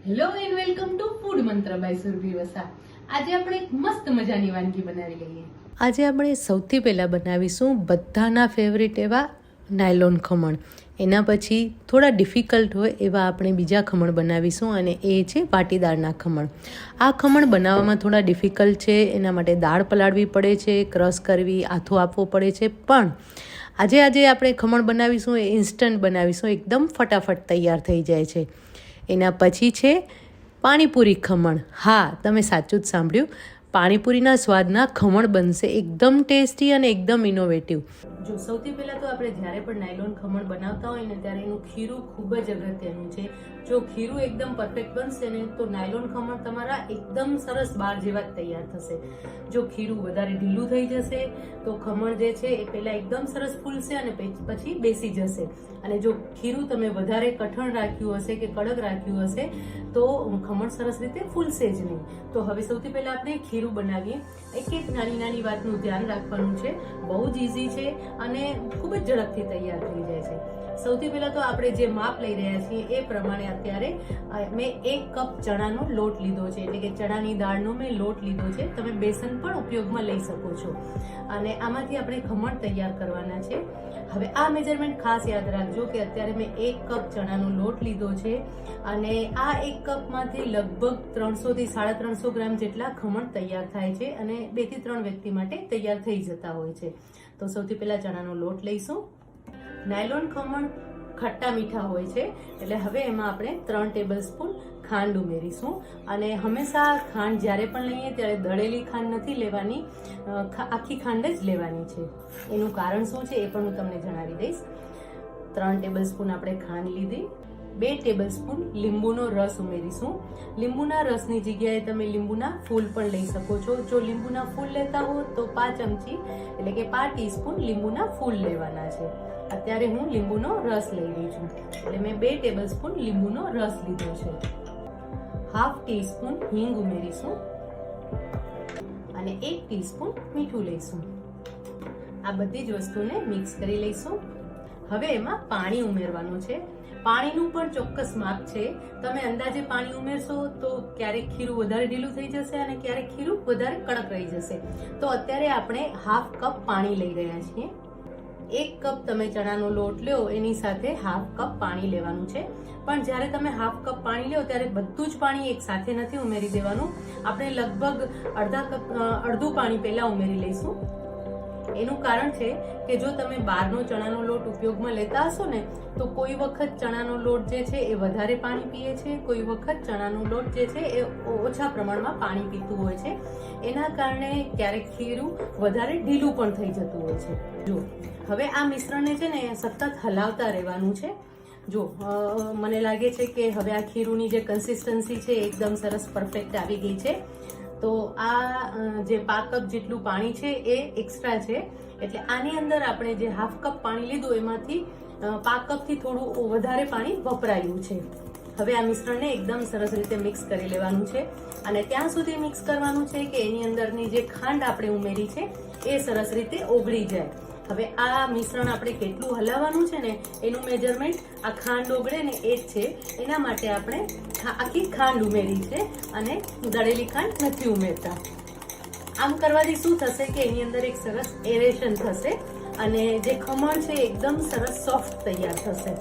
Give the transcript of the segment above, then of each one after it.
Hello and welcome to food મંત્ર by Surabhi Vasa. આજે આપણે એક મસ્ત મજાની વાનગી બનાવી લઈએ. આજે આપણે સૌથી પહેલાં બનાવીશું બધાના ફેવરિટ એવા નાયલોન ખમણ. એના પછી થોડા ડિફિકલ્ટ હોય એવા આપણે બીજા ખમણ બનાવીશું અને એ છે પાટીદારના ખમણ. આ ખમણ બનાવવામાં થોડા ડિફિકલ્ટ છે. એના માટે દાળ પલાળવી પડે છે, ક્રશ કરવી, આથો આપવો પડે છે. પણ આજે આપણે ખમણ બનાવીશું એ ઇન્સ્ટન્ટ બનાવીશું, એકદમ ફટાફટ તૈયાર થઈ જાય છે. એના પછી છે પાણીપુરી ખમણ. હા, તમે સાચું જ સાંભળ્યું, પાણીપુરીના સ્વાદના ખમણ બનશે, એકદમ ટેસ્ટી અને એકદમ ઇનોવેટિવ. જો સૌથી પહેલા તો આપણે જ્યારે પણ નાયલોન ખમણ બનાવતા હોય ને ત્યારે એનું ખીરું ખૂબ જ અગત્યનું છે. જો ખીરું એકદમ પરફેક્ટ બનશે ને તો નાયલોન ખમણ તમારા એકદમ સરસ બાર જેવા જ તૈયાર થશે. જો ખીરું વધારે ઢીલું થઈ જશે તો ખમણ જે છે એ પહેલા એકદમ સરસ ફૂલશે અને પછી બેસી જશે. અને જો ખીરું તમે વધારે કઠણ રાખ્યું હશે કે કડક રાખ્યું હશે તો ખમણ સરસ રીતે ફૂલશે જ નહીં. તો હવે સૌથી પહેલા આપણે ખીરું બનાવીએ. એક નાની નાની વાતનું ધ્યાન રાખવાનું છે. બહુ જ ઇઝી છે અને ખૂબ જ ઝડપથી તૈયાર થઈ જાય છે. સૌથી પહેલા તો આપણે જે માપ લઈ રહ્યા છીએ એ પ્રમાણે અત્યારે મેં 1 કપ ચણાનો લોટ લીધો છે, એટલે કે ચણાની દાળનો મેં લોટ લીધો છે. તમે બેસન પણ ઉપયોગમાં લઈ શકો છો અને આમાંથી આપણે ખમણ તૈયાર કરવાના છે. હવે આ મેજરમેન્ટ ખાસ યાદ રાખજો કે અત્યારે મેં 1 કપ ચણાનો લોટ લીધો છે અને આ 1 કપમાંથી લગભગ 300 થી 350 ગ્રામ જેટલા ખમણ તૈયાર થાય છે અને 2 થી 3 વ્યક્તિ માટે તૈયાર થઈ જતા હોય છે. તો સૌથી પહેલા ચણાનો લોટ લઈશું. નાયલોન ખમણ ખટ્ટા મીઠા હોય છે એટલે હવે એમાં આપણે 3 ટેબલ સ્પૂન ખાંડ ઉમેરીશું. અને હંમેશા ખાંડ જ્યારે પણ લઈએ ત્યારે દળેલી ખાંડ નથી લેવાની, આખી ખાંડ જ લેવાની છે. એનું કારણ શું છે એ પણ હું તમને જણાવી દઈશ. 3 ટેબલ સ્પૂન આપણે ખાંડ લીધી. 2 ટેબલ સ્પૂન લીંબુનો રસ ઉમેરીશું. લીંબુના રસની જગ્યાએ તમે લીંબુના ફૂલ પણ લઈ શકો છો. જો લીંબુના ફૂલ લેતા હો તો 5 ચમચી એટલે કે 5 ટીસ્પૂન લીંબુના ફૂલ લેવાના છે. અત્યારે હું લીંબુનો રસ લઈ રહી છું એટલે મેં 2 ટેબલ સ્પૂન લીંબુનો રસ લીધો છે. હાફ ટીસ્પૂન હિંગ ઉમેરીશું અને 1 ટીસ્પૂન મીઠું લઈશું. આ બધી જ વસ્તુને મિક્સ કરી લઈશું. હવે એમાં પાણી ઉમેરવાનું છે. પાણીનું પણ ચોક્કસ માપ છે. તમે અંદાજે પાણી ઉમેરશો તો ક્યારેક ખીરું વધારે ઢીલું થઈ જશે અને ક્યારેક ખીરું વધારે કડક રહી જશે. તો અત્યારે આપણે હાફ કપ પાણી લઈ રહ્યા છીએ. 1 કપ તમે ચણાનો લોટ લો એની સાથે હાફ કપ પાણી લેવાનું છે. પણ જ્યારે તમે હાફ કપ પાણી લો ત્યારે બધું જ પાણી એક સાથે નથી ઉમેરી દેવાનું. આપણે લગભગ અડધું પાણી પહેલા ઉમેરી લઈશું. એનું કારણ છે કે જો તમે બહારનો ચણાનો લોટ ઉપયોગમાં લેતા હશો ને તો કોઈ વખત ચણાનો લોટ જે છે એ વધારે પાણી પીએ છે, કોઈ વખત ચણાનો લોટ જે છે એ ઓછા પ્રમાણમાં પાણી પીતું હોય છે. એના કારણે ક્યારેક ખીરું વધારે ઢીલું પણ થઈ જતું હોય છે. જો હવે આ મિશ્રણને છે ને સતત હલાવતા રહેવાનું છે. જો મને લાગે છે કે હવે આ ખીરુંની જે કન્સિસ્ટન્સી છે એકદમ સરસ પરફેક્ટ આવી ગઈ છે. તો આ જે 5 કપ જેટલું પાણી છે એ એક્સ્ટ્રા છે, એટલે આની અંદર આપણે જે હાફ કપ પાણી લીધું એમાંથી 5 કપથી થોડું વધારે પાણી વપરાયું છે. હવે આ મિશ્રણને એકદમ સરસ રીતે મિક્સ કરી લેવાનું છે અને ત્યાં સુધી મિક્સ કરવાનું છે કે એની અંદરની જે ખાંડ આપણે ઉમેરી છે એ સરસ રીતે ઓગળી જાય. હવે આ મિશ્રણ આપણે કેટલું હલાવવાનું છે ને એનું મેજરમેન્ટ આ ખાંડ ઓગળે ને એ જ છે. એના માટે આપણે આખી ખાંડ ઉમેરી છે અને દળેલી ખાંડ નથી ઉમેરતા. આમ કરવાથી શું થશે કે એની અંદર એક સરસ એરેશન થશે અને જે ખમણ છે એકદમ સરસ સોફ્ટ તૈયાર થશે.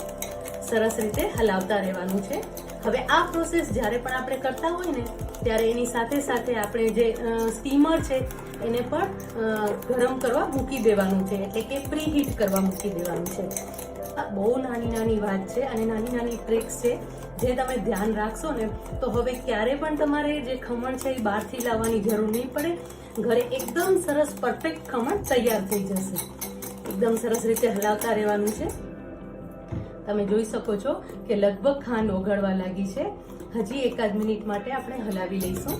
સરસ રીતે હલાવતા રહેવાનું છે. હવે આ પ્રોસેસ જ્યારે પણ આપણે કરતા હોય ને ત્યારે એની સાથે સાથે આપણે જે સ્ટીમર છે એને પણ ગરમ કરવા મૂકી દેવાનું છે, એટલે કે પ્રી હીટ કરવા મૂકી દેવાનું છે. આ બહુ નાની નાની વાત છે અને નાની નાની ટ્રિક્સ છે જે તમે ધ્યાન રાખશો ને તો હવે ક્યારે પણ તમારે જે ખમણ છે એ બહારથી લાવવાની જરૂર નહીં પડે. ઘરે એકદમ સરસ પરફેક્ટ ખમણ તૈયાર થઈ જશે. એકદમ સરસ રીતે હલાવતા રહેવાનું છે. તમે જોઈ શકો છો કે લગભગ ખાંડ ઓગળવા લાગી છે. હજી 1 મિનિટ માટે આપણે હલાવી લઈશું.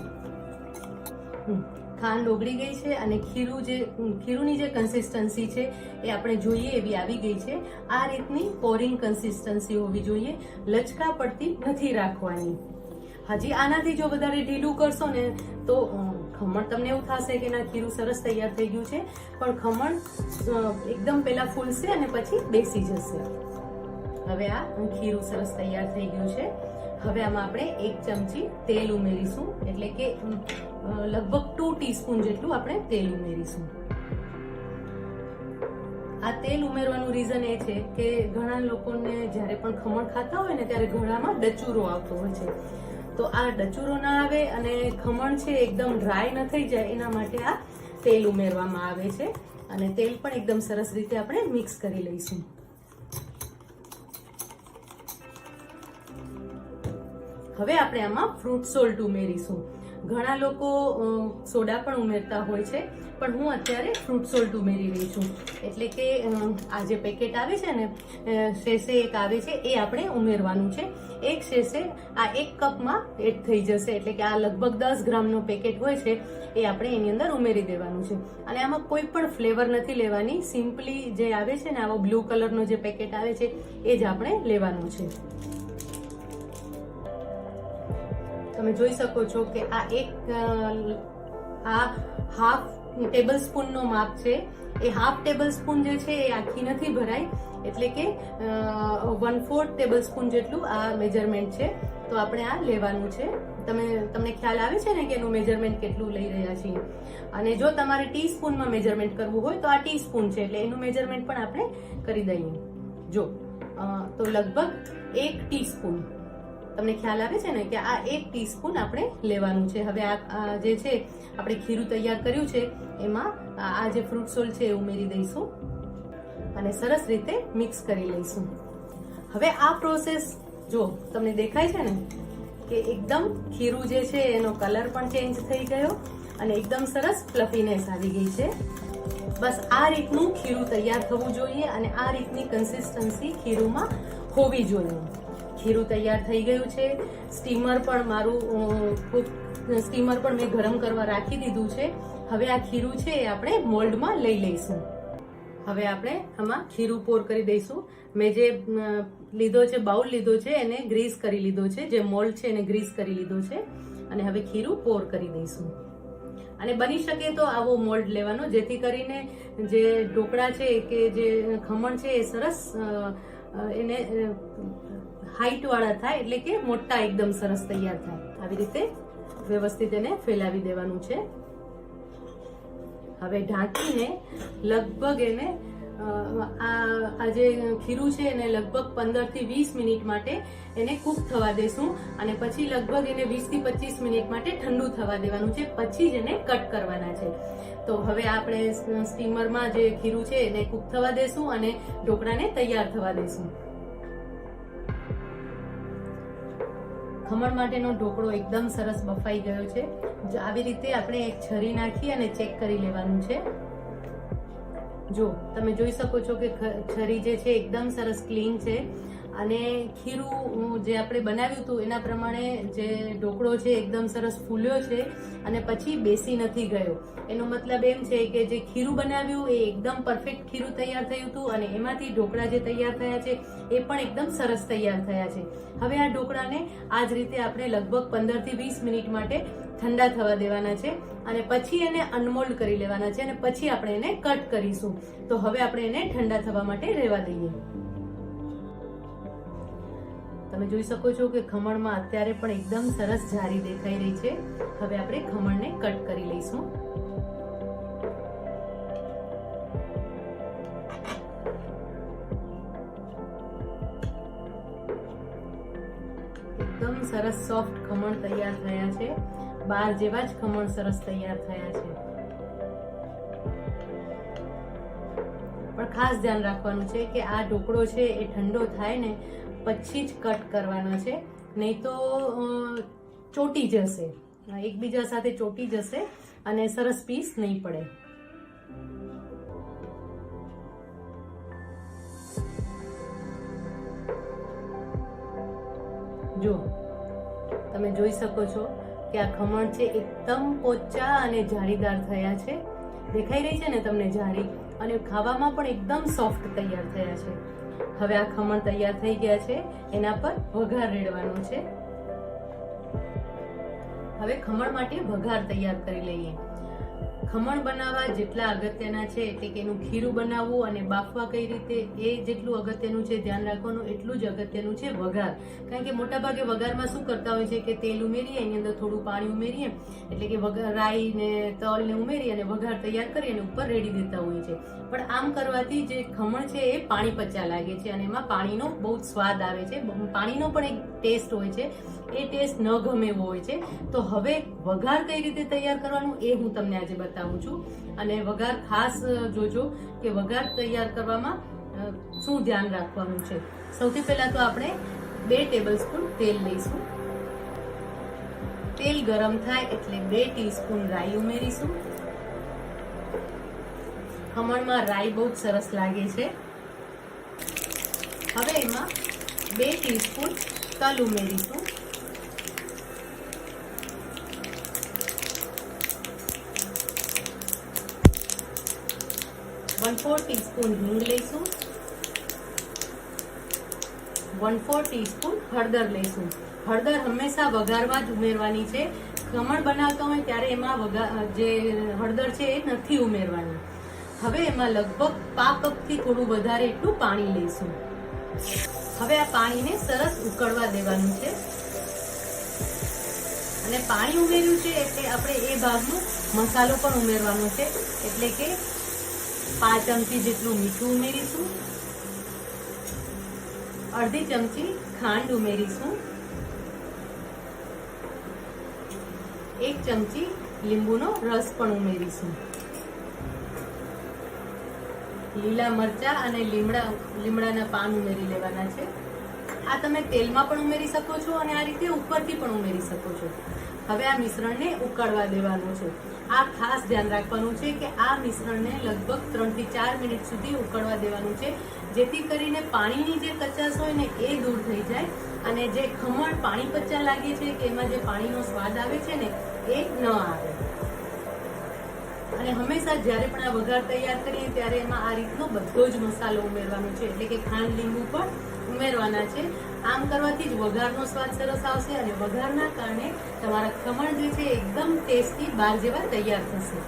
ખાંડ ઓગળી ગઈ છે અને ખીરુંની જે કન્સિસ્ટન્સી છે એ આપણે જોઈએ એવી આવી ગઈ છે. આ રીતની પોરિંગ કન્સિસ્ટન્સી હોવી જોઈએ, લચકા પડતી નથી રાખવાની. હજી આનાથી જો વધારે ઢીલું કરશો ને તો ખમણ તમને એવું થશે કે ના ખીરું સરસ તૈયાર થઈ ગયું છે, પણ ખમણ એકદમ પહેલા ફૂલશે અને પછી બેસી જશે. હવે આ ખીરું સરસ તૈયાર થઈ ગયું છે. હવે આમાં આપણે 1 ચમચી તેલ ઉમેરીશું, એટલે કે લગભગ 2 ટીસ્પૂન જેટલું આપણે તેલ ઉમેરીશું. આ તેલ ઉમેરવાનું રીઝન એ છે કે ઘણા લોકોને જ્યારે પણ ખમણ ખાતા હોય ને ત્યારે ગળામાં ડચુરો આવતો હોય છે. તો આ ડચુરો ના આવે અને ખમણ છે એકદમ ડ્રાય ન થઈ જાય એના માટે આ તેલ ઉમેરવામાં આવે છે. અને તેલ પણ એકદમ સરસ રીતે આપણે મિક્સ કરી લઈશું. હવે આપણે આમાં ફ્રૂટ સોલ્ટ ઉમેરીશું. ઘણા લોકો સોડા પણ ઉમેરતા હોય છે, પણ હું અત્યારે ફ્રૂટ સોલ્ટ ઉમેરી રહી છું. એટલે કે આ જે પેકેટ આવે છે ને, શેષે એક આવે છે, એ આપણે ઉમેરવાનું છે. એક શેષે આ 1 કપમાં એડ થઈ જશે, એટલે કે આ લગભગ 10 ગ્રામનો પેકેટ હોય છે, એ આપણે એની અંદર ઉમેરી દેવાનું છે. અને આમાં કોઈ પણ ફ્લેવર નથી લેવાની, સિમ્પલી જે આવે છે ને આવો બ્લુ કલરનો જે પેકેટ આવે છે એ જ આપણે લેવાનું છે. તમે જોઈ શકો છો કે આ હાફ ટેબલ સ્પૂન નો માપ છે. એ હાફ ટેબલ સ્પૂન જે છે એ આખી નથી ભરાય, એટલે કે 1/4 ટેબલ સ્પૂન જેટલું આ મેજરમેન્ટ છે. તો આપણે આ લેવાનું છે. તમને ખ્યાલ આવે છે ને કે એનું મેજરમેન્ટ કેટલું લઈ રહ્યા છીએ. અને જો તમારે ટીસ્પૂનમાં મેજરમેન્ટ કરવું હોય તો આ ટીસ્પૂન છે, એટલે એનું મેજરમેન્ટ પણ આપણે કરી દઈએ. જો તો લગભગ 1 ટીસ્પૂન, તમને ખ્યાલ આવે છે ને કે આ 1 ટીસ્પૂન આપણે લેવાનું છે. હવે આ જે છે આપણે ખીરું તૈયાર કર્યું છે એમાં આ જે ફ્રૂટ સોલ્ટ છે એ ઉમેરી દઈશું અને સરસ રીતે મિક્સ કરી લઈશું. હવે આ પ્રોસેસ જો તમને દેખાય છે ને કે એકદમ ખીરું જે છે એનો કલર પણ ચેન્જ થઈ ગયો અને એકદમ સરસ ફ્લફીનેસ આવી ગઈ છે. બસ આ રીતનું ખીરું તૈયાર થવું જોઈએ અને આ રીતની કન્સિસ્ટન્સી ખીરુંમાં હોવી જોઈએ. ખીરું તૈયાર થઈ ગયું છે. સ્ટીમર પણ મેં ગરમ કરવા રાખી દીધું છે. હવે આ ખીરું છે એ આપણે મોલ્ડમાં લઈ લઈશું. હવે આપણે આમાં ખીરું પોર કરી દઈશું. મેં જે લીધો છે, બાઉલ લીધો છે, એને ગ્રીસ કરી લીધો છે. જે મોલ્ડ છે એને ગ્રીસ કરી લીધો છે અને હવે ખીરું પોર કરી દઈશું. અને બની શકે તો આવો મોલ્ડ લેવાનો, જેથી કરીને જે ઢોકળા છે કે જે ખમણ છે એ સરસ એને હાઈટ વાળા થાય, એટલે કે મોટા એકદમ સરસ તૈયાર થાય. આવી રીતે વ્યવસ્થિત એને ફેલાવી દેવાનું છે. હવે ઢાંકીને લગભગ એને આ જે ખીરું છે એને લગભગ 15 થી 20 મિનિટ માટે એને કૂક થવા દેશું અને પછી લગભગ એને 20 થી 25 મિનિટ માટે ઠંડુ થવા દેવાનું છે. પછી જ એને કટ કરવાના છે. તો હવે આપણે સ્ટીમરમાં જે ખીરું છે એને કૂક થવા દેશું અને ઢોકળાને તૈયાર થવા દેશું. ખમણ માટેનો ઢોકળો એકદમ સરસ બફાઈ ગયો છે. આવી રીતે આપણે એક છરી નાખી અને ચેક કરી લેવાનું છે. જો તમે જોઈ શકો છો કે છરી જે છે એકદમ સરસ ક્લીન છે અને ખીરું જે આપણે બનાવ્યું હતું એના પ્રમાણે જે ઢોકળો છે એકદમ સરસ ફૂલ્યો છે અને પછી બેસી નથી ગયો. એનો મતલબ એમ છે કે જે ખીરું બનાવ્યું એ એકદમ પરફેક્ટ ખીરું તૈયાર થયું હતું અને એમાંથી ઢોકળા જે તૈયાર થયા છે એ પણ એકદમ સરસ તૈયાર થયા છે. હવે આ ઢોકળાને આ જ રીતે આપણે લગભગ 15 થી 20 મિનિટ માટે ઠંડા થવા દેવાના છે અને પછી એને અનમોલ્ડ કરી લેવાના છે અને પછી આપણે એને કટ કરીશું. તો હવે આપણે એને ઠંડા થવા માટે રહેવા દઈએ. તમે જોઈ શકો છો કે ખમણમાં અત્યારે પણ એકદમ સરસ જારી દેખાઈ રહી છે. હવે આપણે ખમણને કટ કરી લઈશું. એકદમ સરસ સોફ્ટ ખમણ તૈયાર થયા છે. બાર જેવા જ ખમણ સરસ તૈયાર થયા છે. પણ ખાસ ધ્યાન રાખવાનું છે કે આ ઢોકળો છે એ ઠંડો થાય ને પછી જ કટ કરવાનો છે, નહીં તો ચોટી જશે, એકબીજા સાથે ચોટી જશે અને સરસ પીસ નહીં પડે. જો તમે જોઈ શકો છો કે આ ખમણ છે એકદમ પોચા અને જાળીદાર થયા છે. દેખાઈ રહી છે ને તમને જાળી, અને ખાવામાં પણ એકદમ સોફ્ટ તૈયાર થયા છે. હવે આ ખમણ તૈયાર થઈ ગયા છે. એના પર વઘાર રેડવાનો છે. હવે ખમણ માટે વઘાર તૈયાર કરી લઈએ. ખમણ બનાવવા જેટલા અગત્યના છે એટલે કે એનું ખીરું બનાવવું અને બાફવા કઈ રીતે એ જેટલું અગત્યનું છે ધ્યાન રાખવાનું એટલું જ અગત્યનું છે વઘાર. કારણ કે મોટાભાગે વઘારમાં શું કરતા હોય છે કે તેલ ઉમેરીએ, એની અંદર થોડું પાણી ઉમેરીએ એટલે કે વઘાર રાઈ ને તલ ને ઉમેરી અને વઘાર તૈયાર કરી અને ઉપર રેડી દેતા હોય છે. પણ આમ કરવાથી જે ખમણ છે એ પાણી પચ્યા લાગે છે અને એમાં પાણીનો બહુ જ સ્વાદ આવે છે, પાણીનો પણ એક ટેસ્ટ હોય છે, એ ટેસ્ટ ન ગમે એવો હોય છે. તો હવે વઘાર કઈ રીતે તૈયાર કરવાનું એ હું તમને આજે બતાવું છું. અને વઘાર ખાસ જોજો કે વઘાર તૈયાર કરવામાં શું ધ્યાન રાખવાનું છે. સૌથી પહેલા તો આપણે 2 ટેબલસ્પૂન તેલ લઈશું. તેલ ગરમ થાય એટલે 2 ટીસ્પૂન રાઈ ઉમેરીશું. ખમણમાં રાઈ બહુ જ સરસ લાગે છે. હવે એમાં 2 ટીસ્પૂન તલ ઉમેરીશું. 1/4 ટીસ્પૂન હિંગ લઈશું. 1/4 ટીસ્પૂન હળદર લઈશું. હળદર હંમેશા વઘારમાં જ ઉમેરવાની છે. ખમણ બનાવતા હોય ત્યારે એમાં જે હળદર છે એ નથી ઉમેરવાની. હવે એમાં લગભગ 1/4 કપથી થોડું વધારે એટલું પાણી લઈશું. હવે આ પાણીને સરસ ઉકળવા દેવાનું છે. અને પાણી ઉમેર્યું છે એટલે આપણે એ ભાગનો મસાલો પણ ઉમેરવાનો છે. એટલે કે 5 ચમચી જેટલું મીઠું ઉમેરીશું. અડધી ચમચી ખાંડ ઉમેરીશું. 1 ચમચી લીંબુનો રસ પણ ઉમેરીશું. લીલા મરચા અને લીમડાના પાન ઉમેરી લેવાના છે. આ તમે તેલમાં પણ ઉમેરી શકો છો અને આ રીતે ઉપરથી પણ ઉમેરી શકો છો. હવે આ મિશ્રણને ઉકળવા દેવાનું છે. આ ખાસ ધ્યાન રાખવાનું છે કે આ મિશ્રણને લગભગ 3 થી 4 મિનિટ સુધી ઉકળવા દેવાનું છે, જેથી કરીને પાણીની જે કચાશ હોય ને એ દૂર થઈ જાય અને જે ખમણ પાણી પચ્યા લાગે છે કે એમાં જે પાણીનો સ્વાદ આવે છે ને એ ન આવે. અને હંમેશા જ્યારે પણ આ વઘાર તૈયાર કરીએ ત્યારે એમાં આ રીતનો બધો જ મસાલો ઉમેરવાનો છે. એટલે કે ખાંડ લીંબુ પણ ઉમેરવાના છે. આમ કરવાથી જ વઘારનો સ્વાદ સરસ આવશે અને વઘારના કારણે તમારા ખમણ જે છે એકદમ ટેસ્ટી બાર જેવા તૈયાર થશે.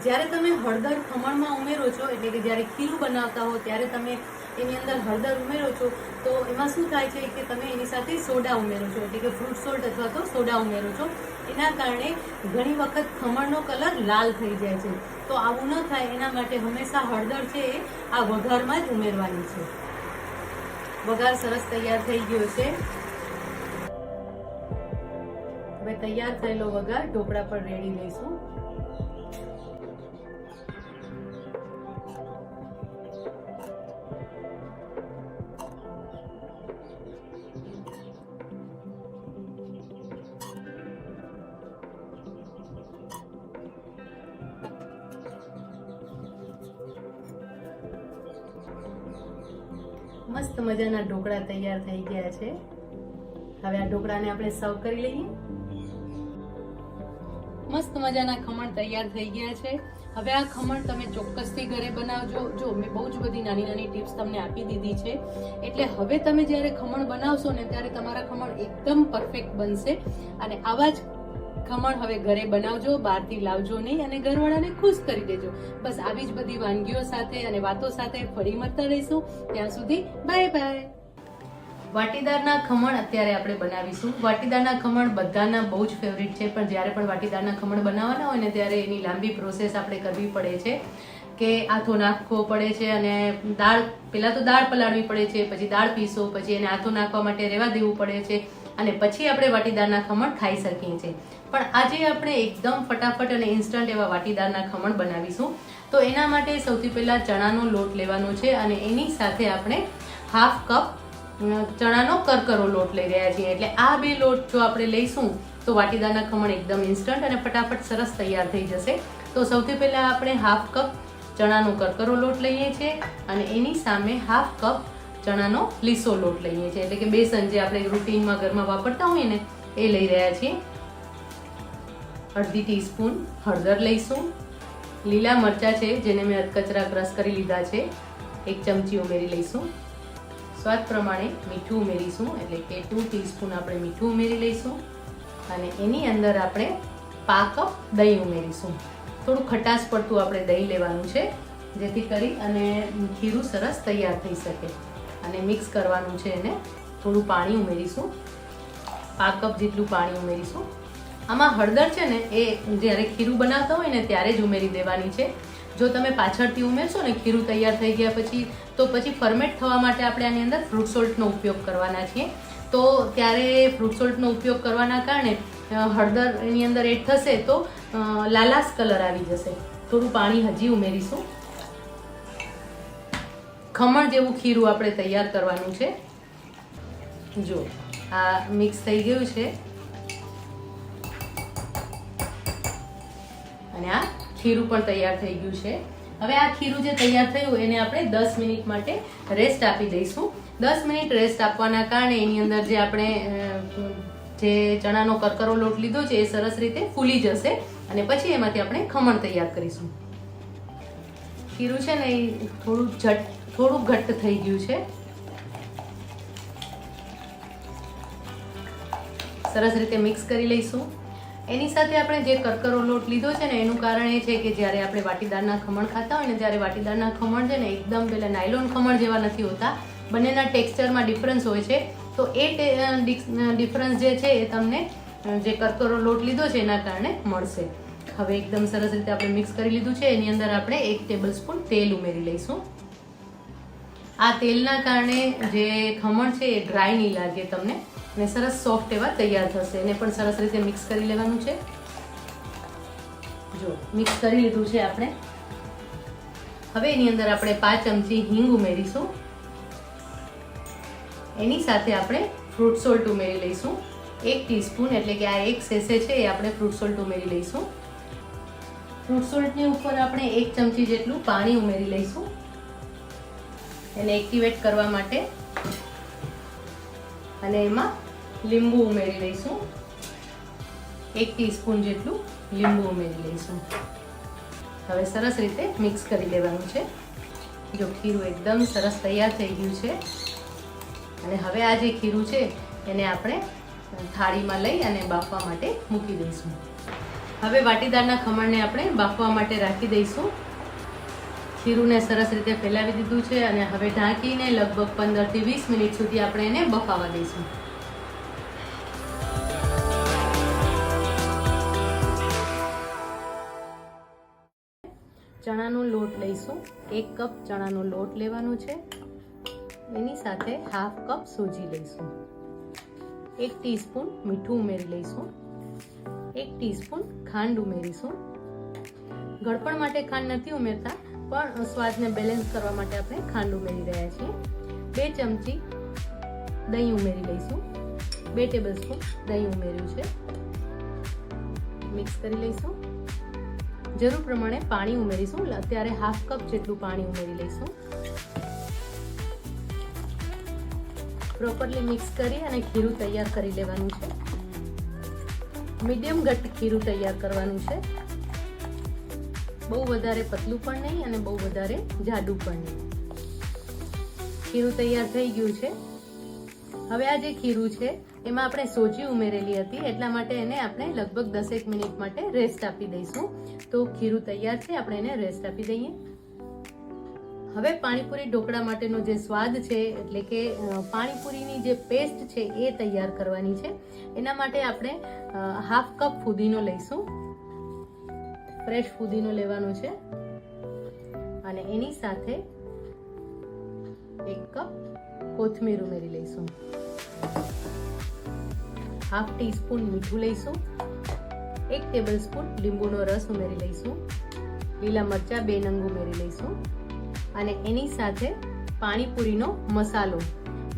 જ્યારે તમે હળદર ખમણમાં ઉમેરો છો એટલે કે જ્યારે ખીરું બનાવતા હો ત્યારે તમે એની અંદર હળદર ઉમેરો છો તો એમાં શું થાય છે કે તમે એની સાથે સોડા ઉમેરો છો, એટલે કે ફ્રૂટ સોલ્ટ અથવા તો સોડા ઉમેરો છો. એના કારણે ઘણી વખત ખમણનો કલર લાલ થઈ જાય છે. તો આવું ન થાય એના માટે હંમેશા હળદર છે એ આ વઘારમાં જ ઉમેરવાની છે. વઘાર સરસ તૈયાર થઈ ગયો છે. હવે તૈયાર થયેલો વઘાર ઢોકળા પર રેડી લઈશું. મસ્ત મજાના ઢોકળા તૈયાર થઈ ગયા છે. હવે આ ઢોકળાને આપણે સર્વ કરી લઈએ. મસ્ત મજાના ખમણ તૈયાર થઈ ગયા છે. હવે આ ખમણ તમે ચોક્કસથી ઘરે બનાવજો. જો મેં બહુ જ બધી નાની નાની ટિપ્સ તમને આપી દીધી છે, એટલે હવે તમે જ્યારે ખમણ બનાવશો ને ત્યારે તમારા ખમણ એકદમ પરફેક્ટ બનશે. અને આવા જ ખમણ હવે ઘરે બનાવજો, બહારથી લાવજો નહીં અને ઘરવાળાને ખુશ કરી દેજો. બસ આવી જ બધી વાનગીઓ સાથે અને વાતો સાથે ફરી મળતા રહીશું. ત્યાં સુધી બાય બાય. વાટીદારના ખમણ અત્યારે આપણે બનાવીશું. વાટીદારના ખમણ બધાના બહુ જ ફેવરિટ છે, પણ જ્યારે પણ વાટીદારના ખમણ બનાવવાના હોય ને ત્યારે એની લાંબી પ્રોસેસ આપણે કરવી પડે છે કે આથો નાખવો પડે છે અને પહેલાં તો દાળ પલાળવી પડે છે, પછી દાળ પીસો, પછી એને આથો નાખવા માટે રહેવા દેવું પડે છે અને પછી આપણે વાટીદારના ખમણ ખાઈ શકીએ છીએ. પણ આજે આપણે એકદમ ફટાફટ અને ઇન્સ્ટન્ટ એવા વાટીદારના ખમણ બનાવીશું. તો એના માટે સૌથી પહેલાં ચણાનો લોટ લેવાનો છે અને એની સાથે આપણે 1/2 કપ ચણાનો કરકરો લોટ લઈ રહ્યા છીએ. એટલે આ 2 લોટ જો આપણે લઈશું તો વાટીદારના ખમણ એકદમ ઇન્સ્ટન્ટ અને ફટાફટ સરસ તૈયાર થઈ જશે. તો સૌથી પહેલાં આપણે 1/2 કપ ચણાનો કરકરો લોટ લઈએ છીએ અને એની સામે 1/2 કપ ચણાનો લીસો લોટ લઈએ છીએ. એટલે કે બેસન જે આપણે રૂટીનમાં ઘરમાં વાપરતા હોઈએ ને એ લઈ રહ્યા છીએ. અડધી ટીસ્પૂન હળદર લઈશું. લીલા મરચાં છે જેને મેં અધકચરા ક્રશ કરી લીધા છે, 1 ચમચી ઉમેરી લઈશું. સ્વાદ પ્રમાણે મીઠું ઉમેરીશું, એટલે કે 2 ટીસ્પૂન આપણે મીઠું ઉમેરી લઈશું અને એની અંદર આપણે પા કપ દહીં ઉમેરીશું. થોડું ખટાશ પડતું આપણે દહીં લેવાનું છે, જેથી કરી અને ખીરું સરસ તૈયાર થઈ શકે. અને મિક્સ કરવાનું છે એને. થોડું પાણી ઉમેરીશું, પા કપ જેટલું પાણી ઉમેરીશું. આમાં હળદર છે ને એ જ્યારે ખીરું બનાવતા હોય ને ત્યારે જ ઉમેરી દેવાની છે. જો તમે પાછળથી ઉમેરશો ને ખીરું તૈયાર થઈ ગયા પછી, તો પછી ફર્મેન્ટ થવા માટે આપણે આની અંદર ફ્રૂટ સોલ્ટનો ઉપયોગ કરવાના છીએ. તો ત્યારે ફ્રૂટ સોલ્ટનો ઉપયોગ કરવાના કારણે હળદર એની અંદર એડ થશે તો લાલાશ કલર આવી જશે. થોડું પાણી હજી ઉમેરીશું. ખમણ જેવું ખીરું આપણે તૈયાર કરવાનું છે. જો આ મિક્સ થઈ ગયું છે અને આ ખીરું પણ તૈયાર થઈ ગયું છે. હવે આ ખીરું જે તૈયાર થયું એને આપણે 10 મિનિટ માટે રેસ્ટ આપી દઈશું. 10 મિનિટ રેસ્ટ આપવાના કારણે એની અંદર જે આપણે જે ચણાનો કરકરો લોટ લીધો છે એ સરસ રીતે ફૂલી જશે અને પછી એમાંથી આપણે ખમણ તૈયાર કરીશું. ખીરું છે ને એ થોડું ઘટ્ટ થઈ ગયું છે. સરસ રીતે મિક્સ કરી લઈશું. એની સાથે આપણે જે કરકરો લોટ લીધો છે ને એનું કારણ એ છે કે જ્યારે આપણે વાટીદારના ખમણ ખાતા હોય ને ત્યારે વાટીદારના ખમણ છે ને એકદમ પેલા નાયલોન ખમણ જેવા નથી હોતા. બંનેના ટેક્સચરમાં ડિફરન્સ હોય છે. તો એ ડિફરન્સ જે છે એ તમને જે કરકરો લોટ લીધો છે એના કારણે મળશે. હવે એકદમ સરસ રીતે આપણે મિક્સ કરી લીધું છે. એની અંદર આપણે 1 ટેબલસ્પૂન તેલ ઉમેરી લઈશું. આ તેલના કારણે જે ખમણ છે એ ડ્રાય નહીં લાગે તમને અને સરસ સોફ્ટ એવા તૈયાર થશે. એને પણ સરસ રીતે મિક્સ કરી લેવાનું છે. જો મિક્સ કરી લીધું છે આપણે. હવે એની અંદર આપણે 5 ચમચી હિંગ ઉમેરીશું. એની સાથે આપણે ફ્રૂટ સોલ્ટ ઉમેરી લઈશું. 1 ટીસ્પૂન, એટલે કે આ 1 સેસે છે એ આપણે ફ્રૂટ સોલ્ટ ઉમેરી લઈશું. ફ્રૂટ સોલ્ટની ઉપર આપણે 1 ચમચી જેટલું પાણી ઉમેરી લઈશું એને એક્ટિવેટ કરવા માટે. અને એમાં લીંબુ ઉમેરી લઈશું. 1 ટીસ્પૂન જેટલું લીંબુ ઉમેરી લઈશું. હવે સરસ રીતે મિક્સ કરી લેવાનું છે. જો ખીરું એકદમ સરસ તૈયાર થઈ ગયું છે અને હવે આ જે ખીરું છે એને આપણે થાળીમાં લઈ અને બાફવા માટે મૂકી દઈશું. હવે વાટીદારના ખમણને આપણે બાફવા માટે રાખી દઈશું. ખીરુંને સરસ રીતે ફેલાવી દીધું છે અને હવે ઢાંકીને લગભગ 15 થી 20 મિનિટ સુધી આપણે એને બફાવા દઈશું. ચણાનો લોટ લઈશું. 1 કપ ચણાનો લોટ લેવાનો છે. એની સાથે હાફ કપ સૂજી લઈશું. 1 ટીસ્પૂન મીઠું ઉમેરી લઈશું. 1 ટીસ્પૂન ખાંડ ઉમેરીશું. ગળપણ માટે ખાંડ નથી ઉમેરતા, પણ સ્વાદને બેલેન્સ કરવા માટે આપણે ખાંડ ઉમેરી રહ્યા છીએ. 2 ચમચી દહીં ઉમેરી લઈશું. 2 ટેબલસ્પૂન દહીં ઉમેર્યું છે. મિક્સ કરી લઈશું. જરૂર પ્રમાણે પાણી ઉમેરીશું. અત્યારે હાફ કપ જેટલું પાણી ઉમેરી લઈશું. પ્રોપરલી મિક્સ કરી અને ખીરું તૈયાર કરી લેવાનું છે. મીડિયમ ઘટ્ટ ખીરું તૈયાર કરવાનું છે. બહુ વધારે પતલું પણ નહીં અને બહુ વધારે જાડું પણ નહીં. ખીરું તૈયાર થઈ ગયું છે. હવે આ જે ખીરું છે એમાં આપણે સોજી ઉમેરેલી હતી, એટલા માટે એને આપણે લગભગ 10 મિનિટ માટે રેસ્ટ આપી દઈશું. તો ખીરું તૈયાર છે, આપણે એને રેસ્ટ આપી દઈએ. હવે પાણીપુરી ઢોકળા માટેનો જે સ્વાદ છે, એટલે કે પાણીપુરીની જે પેસ્ટ છે એ તૈયાર કરવાની છે. એના માટે આપણે હાફ કપ ફુદીનો લઈશું. ફ્રેશ ફુદીનો લેવાનો છે અને એની સાથે 1 કપ કોથમીર ઉમેરી લઈશું. હાફ ટીસ્પૂન મીઠું લઈશું. 1 ટેબલસ્પૂન લીંબુનો રસ ઉમેરી લઈશું. લીલા મરચાં 2 નંગ ઉમેરી લઈશું. અને એની સાથે પાણીપુરીનો મસાલો,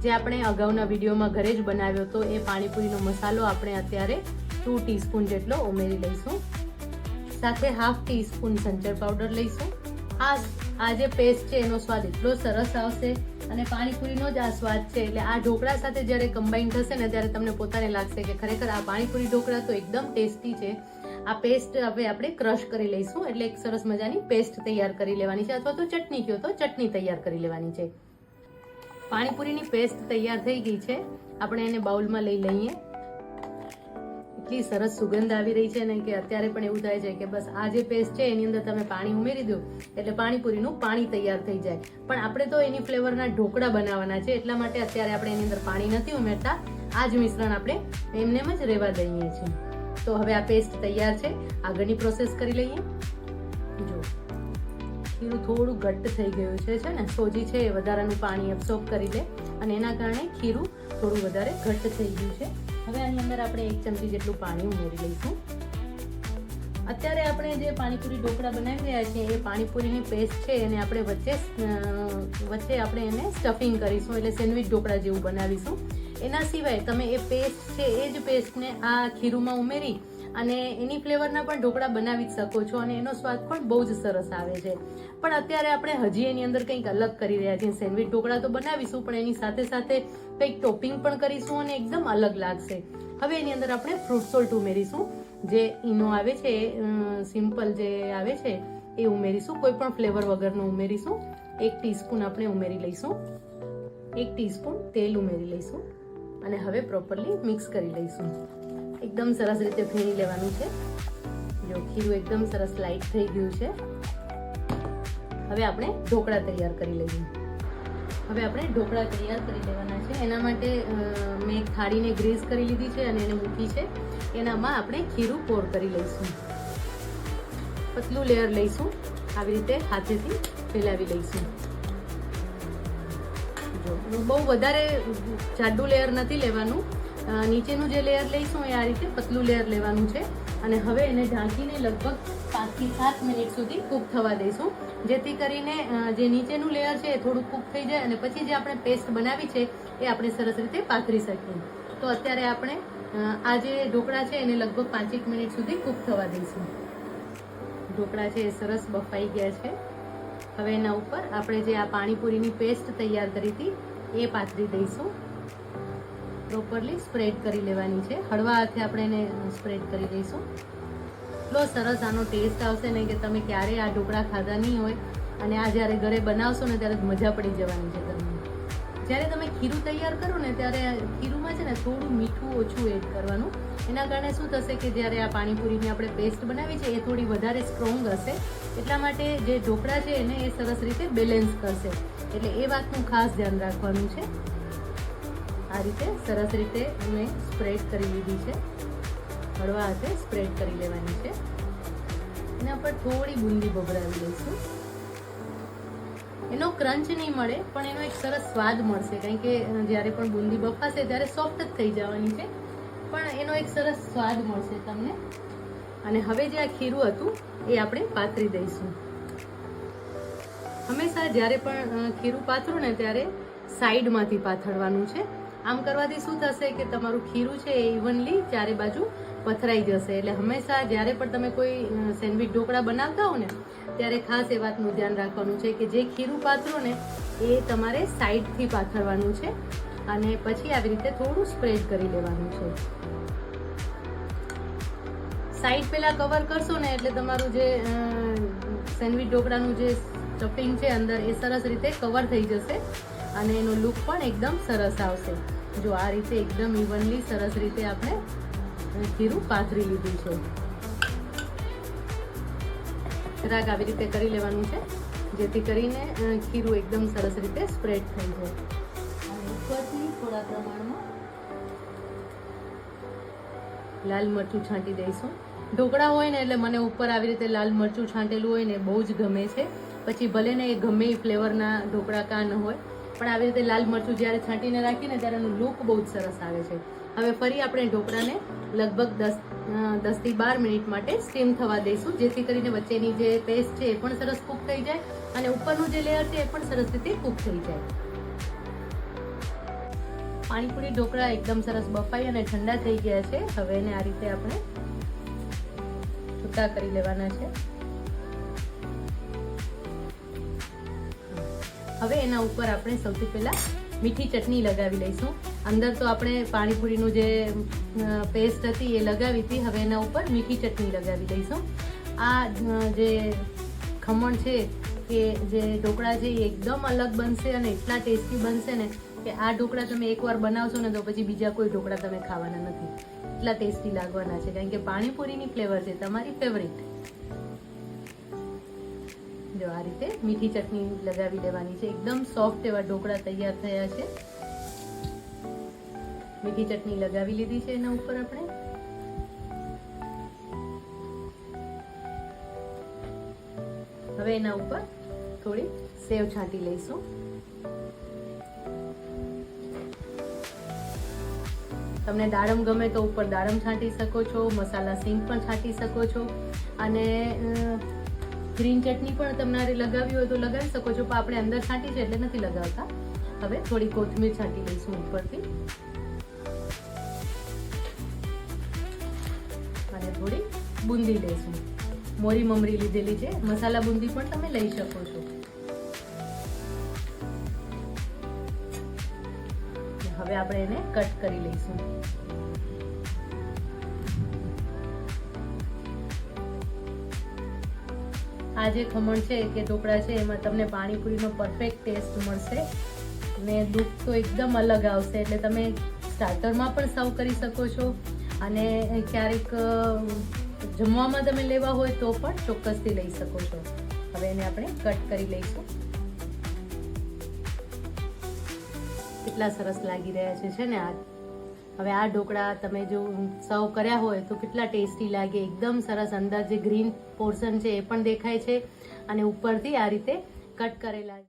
જે આપણે અગાઉના વિડીયોમાં ઘરે જ બનાવ્યો હતો, એ પાણીપુરીનો મસાલો આપણે અત્યારે 2 ટીસ્પૂન જેટલો ઉમેરી લઈશું. સાથે હાફ ટીસ્પૂન સંચર પાવડર લઈશું. આ જે પેસ્ટ છે એનો સ્વાદ એટલો સરસ આવશે અને પાણીપુરીનો જ આ સ્વાદ છે, એટલે આ ઢોકળા સાથે જ્યારે કમ્બાઈન થશે ને ત્યારે તમને પોતાને લાગશે કે ખરેખર આ પાણીપુરી ઢોકળા તો એકદમ ટેસ્ટી છે. આ પેસ્ટ હવે આપણે ક્રશ કરી લઈશું, એટલે એક સરસ મજાની પેસ્ટ તૈયાર કરી લેવાની છે, અથવા તો ચટણી કહો તો ચટણી તૈયાર કરી લેવાની છે. પાણીપુરીની પેસ્ટ તૈયાર થઈ ગઈ છે. આપણે એને બાઉલમાં લઈ લઈએ. એટલી સરસ સુગંધ આવી રહી છે ને કે અત્યારે પણ એવું થાય છે કે બસ આ જે પેસ્ટ છે એની અંદર તમે પાણી ઉમેરી દો એટલે પાણીપુરીનું પાણી તૈયાર થઈ જાય. પણ આપણે તો એની ફ્લેવરના ઢોકળા બનાવવાના છે, એટલા માટે અત્યારે આપણે એની અંદર પાણી નથી ઉમેરતા. આ જ મિશ્રણ આપણે એમનેમ જ રહેવા દઈએ છીએ. તો હવે આ પેસ્ટ તૈયાર છે. આગળની પ્રોસેસ કરી લઈએ. જો ખીરું થોડું ઘટ્ટ થઈ ગયું છે ને, સોજી છે એ વધારાનું પાણી એબ્સોર્બ કરી લે અને એના કારણે ખીરું થોડું વધારે ઘટ્ટ થઈ ગયું છે. હવે આની અંદર આપણે 1 ચમચી જેટલું પાણી ઉમેરી લઈશું. અત્યારે આપણે જે પાણીપુરી ઢોકળા બનાવી રહ્યા છીએ એ પાણીપુરીની પેસ્ટ છે એને આપણે વચ્ચે આપણે એને સ્ટફિંગ કરીશું, એટલે સેન્ડવિચ ઢોકળા જેવું બનાવીશું. એના સિવાય તમે એ પેસ્ટ છે એ જ પેસ્ટને આ ખીરુંમાં ઉમેરી અને એની ફ્લેવરના પણ ઢોકળા બનાવી જ શકો છો અને એનો સ્વાદ પણ બહુ જ સરસ આવે છે. પણ અત્યારે આપણે હજી એની અંદર કંઈક અલગ કરી રહ્યા છીએ. સેન્ડવિચ ઢોકળા તો બનાવીશું પણ એની સાથે સાથે કંઈક ટોપિંગ પણ કરીશું અને એકદમ અલગ લાગશે. હવે એની અંદર આપણે ફ્રૂટ સોલ્ટ ઉમેરીશું. જે ઈનો આવે છે, સિમ્પલ જે આવે છે એ ઉમેરીશું. કોઈ પણ ફ્લેવર વગરનું ઉમેરીશું. 1 ટીસ્પૂન આપણે ઉમેરી લઈશું. 1 ટીસ્પૂન તેલ ઉમેરી લઈશું અને હવે પ્રોપરલી મિક્સ કરી લઈશું. એકદમ સરસ રીતે ફેણી લેવાનું છે. જો ખીરું એકદમ સરસ લાઈટ થઈ ગયું છે. હવે આપણે ઢોકળા તૈયાર કરી લઈએ. લેવાના છે. એના માટે મેં એક થાળીને ગ્રીસ કરી લીધી છે અને એને મૂકી છે. એનામાં આપણે ખીરું પોર કરી લઈશું. પતલું લેયર લઈશું. આવી રીતે હાથેથી ફેલાવી લઈશું. જો બહુ વધારે જાડું લેયર નથી લેવાનું. નીચેનું જે લેયર લઈશું એ આ રીતે પતલું લેયર લેવાનું છે. અને હવે એને ઢાંકીને લગભગ 5 થી 7 મિનિટ સુધી કૂક થવા દઈશું, જેથી કરીને જે નીચેનું લેયર છે એ થોડું કૂક થઈ જાય અને પછી જે આપણે પેસ્ટ બનાવી છે એ આપણે સરસ રીતે પાથરી શકીએ. તો અત્યારે આપણે આ જે ઢોકળા છે એને લગભગ 5 મિનિટ સુધી કૂક થવા દઈશું. ઢોકળા છે એ સરસ બફાઈ ગયા છે. હવે એના ઉપર આપણે જે આ પાણીપુરીની પેસ્ટ તૈયાર કરી હતી એ પાથરી દઈશું. પ્રોપરલી સ્પ્રેડ કરી લેવાની છે. હળવા હાથે આપણે એને સ્પ્રેડ કરી દઈશું. એટલો સરસ આનો ટેસ્ટ આવશે ને કે તમે ક્યારે આ ઢોકળા ખાધા નહીં હોય અને આ જ્યારે ઘરે બનાવશો ને ત્યારે મજા પડી જવાની છે તમને. જ્યારે તમે ખીરું તૈયાર કરો ને ત્યારે ખીરુંમાં છે ને થોડું મીઠું ઓછું એડ કરવાનું. એના કારણે શું થશે કે જ્યારે આ પાણીપુરીની આપણે પેસ્ટ બનાવી છે એ થોડી વધારે સ્ટ્રોંગ હશે. એટલા માટે જે ઢોકળા છે એને એ સરસ રીતે બેલેન્સ કરશે. એટલે એ વાતનું ખાસ ધ્યાન રાખવાનું છે. આ રીતે સરસ રીતે અમે સ્પ્રેડ કરી લીધી છે. હળવા હાથે સ્પ્રેડ કરી લેવાની છે. એના પર થોડી બુંદી ભભરાવી લઈશું. એનો ક્રંચ નહીં મળે પણ એનો એક સરસ સ્વાદ મળશે, કારણ કે જ્યારે પણ બુંદી બફાશે ત્યારે સોફ્ટ જ થઈ જવાની છે પણ એનો એક સરસ સ્વાદ મળશે તમને. અને હવે જે આ ખીરું હતું એ આપણે પાથરી દઈશું. હંમેશા જ્યારે પણ ખીરું પાથરો ને ત્યારે સાઈડમાંથી પાથરવાનું છે. આમ કરવાથી શું થશે કે તમારું ખીરું છે એ ઇવનલી ચારે બાજુ પથરાઈ જશે. એટલે હંમેશા જ્યારે પણ તમે કોઈ સેન્ડવિચ ઢોકળા બનાવતા હો ને ત્યારે ખાસ એ વાતનું ધ્યાન રાખવાનું છે કે જે ખીરું પાથરો ને એ તમારે સાઈડથી પાથરવાનું છે અને પછી આવી રીતે થોડું સ્પ્રેડ કરી લેવાનું છે. સાઈડ પહેલા કવર કરશો ને એટલે તમારું જે સેન્ડવિચ ઢોકળાનું જે સ્ટફિંગ છે અંદર એ સરસ રીતે કવર થઈ જશે અને એનો લુક પણ એકદમ સરસ આવશે. જો આ રીતે એકદમ ઇવનલી સરસ રીતે આપણે ખીરું પાથરી લીધું છે. જરાક આવી રીતે કરી લેવાનું છે જેથી કરીને ખીરું એકદમ સરસ રીતે સ્પ્રેડ થઈ જાય. અને ઉપરથી થોડા પ્રમાણમાં લાલ મરચું છાંટી દઈશું. ઢોકળા હોય ને એટલે મને ઉપર આવી રીતે લાલ મરચું છાંટેલું હોય ને બહુ જ ગમે છે. પછી ભલે ને એ ગમે એ ફ્લેવરના ઢોકળા કાં ન હોય પણ આવી રીતે લાલ મરચું જ્યારે છાંટીને રાખીને ત્યારે એનું લુક બહુ જ સરસ આવે છે. હવે ફરી આપણે ઢોકળાને લગભગ 10 થી 12 મિનિટ માટે સ્ટીમ થવા દઈશું, જેથી કરીને વચ્ચેની જે પેસ્ટ છે એ પણ સરસ કૂક થઈ જાય અને ઉપરનું જે લેયર છે એ પણ સરસ રીતે કૂક થઈ જાય. પાણીપુરી ઢોકળા એકદમ સરસ બફાઈ અને ઠંડા થઈ ગયા છે. હવે એને આ રીતે આપણે છૂટા કરી લેવાના છે. હવે એના ઉપર આપણે સૌથી પહેલા મીઠી ચટણી લગાવી લઈશું. અંદર તો આપણે પાણીપુરીનું જે પેસ્ટ હતી એ લગાવી હતી. હવે એના ઉપર મીઠી ચટણી લગાવી લઈશું. આ જે ખમણ છે કે જે ઢોકળા છે એ એકદમ અલગ બનશે અને એટલા ટેસ્ટી બનશે ને કે આ ઢોકળા તમે એકવાર બનાવશો ને તો પછી બીજા કોઈ ઢોકળા તમે ખાવાના નથી, એટલા ટેસ્ટી લાગવાના છે, કારણ કે પાણીપુરીની ફ્લેવર છે તમારી ફેવરિટ. જો આ રીતે મીઠી ચટણી લગાવી લેવાની છે. એકદમ સોફ્ટ એવા ઢોકળા તૈયાર થયા છે. મીઠી ચટણી લગાવી લીધી છે એના ઉપર આપણે. હવે એના ઉપર થોડી સેવ છાંટી લઈશું. તમને દાડમ ગમે તો ઉપર દાડમ છાંટી શકો છો, મસાલા સિંગ પણ છાંટી શકો છો, અને ગ્રીન ચટણી પણ તમારે લગાવી હોય તો લગાવી શકો છો, પણ આપણે અંદર છાંટી છે એટલે નથી લગાવતા. હવે થોડી કોથમીર છાંટી લઈશું ઉપરથી અને થોડી બુંદી લઈશું. મોરી મમરી લીધેલી છે, મસાલા બુંદી પણ તમે લઈ શકો છો. હવે આપણે એને કટ કરી લઈશું. આ જે ખમણ છે કે ઢોકળા છે એમાં તમને પાણીપુરીનો પરફેક્ટ ટેસ્ટ મળશે અને લુક તો એકદમ અલગ આવશે. એટલે તમે સ્ટાર્ટરમાં પણ સર્વ કરી શકો છો અને ક્યારેક જમવામાં તમે લેવા હોય તો પણ ચોક્કસથી લઈ શકો છો. હવે એને આપણે કટ કરી લઈશું. કેટલા સરસ લાગી રહ્યા છે ને આ. હવે આ ઢોકળા તમે જો સર્વ કર્યા હોય તો કેટલા ટેસ્ટી લાગે. એકદમ સરસ અંદર જે ગ્રીન પોર્શન છે એ પણ દેખાય છે અને ઉપરથી આ રીતે કટ કરેલા